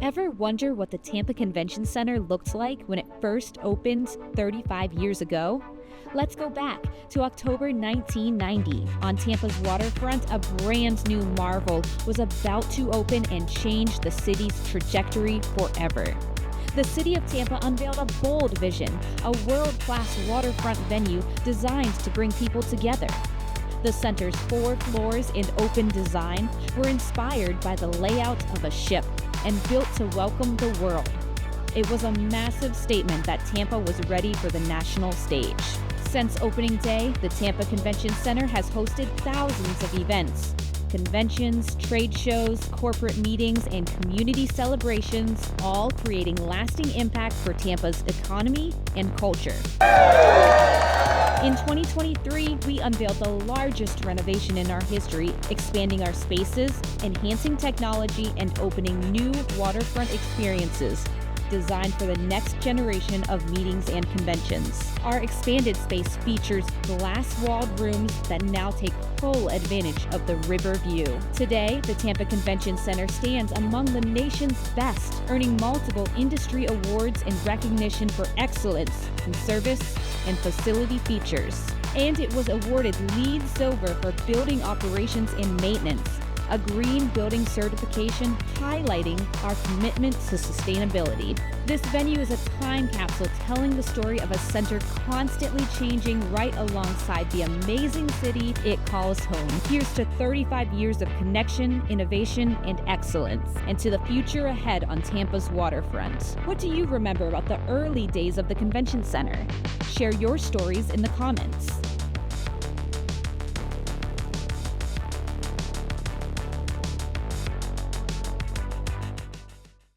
Ever wonder what the Tampa Convention Center looked like when it first opened 35 years ago? Let's go back to October 1990. On Tampa's waterfront, a brand new marvel was about to open and change the city's trajectory forever. The city of Tampa unveiled a bold vision, a world-class waterfront venue designed to bring people together. The center's 4 floors and open design were inspired by the layout of a ship and built to welcome the world. It was a massive statement that Tampa was ready for the national stage. Since opening day, the Tampa Convention Center has hosted thousands of events. Conventions, trade shows, corporate meetings, and community celebrations, all creating lasting impact for Tampa's economy and culture. In 2023, we unveiled the largest renovation in our history, expanding our spaces, enhancing technology, and opening new waterfront experiences designed for the next generation of meetings and conventions. Our expanded space features glass-walled rooms that now take full advantage of the river view. Today, the Tampa Convention Center stands among the nation's best, earning multiple industry awards in recognition for excellence in service and facility features. And it was awarded LEED Silver for building operations and maintenance, a green building certification highlighting our commitment to sustainability. This venue is a time capsule telling the story of a center constantly changing right alongside the amazing city it calls home. Here's to 35 years of connection, innovation, and excellence, and to the future ahead on Tampa's waterfront. What do you remember about the early days of the convention center? Share your stories in the comments.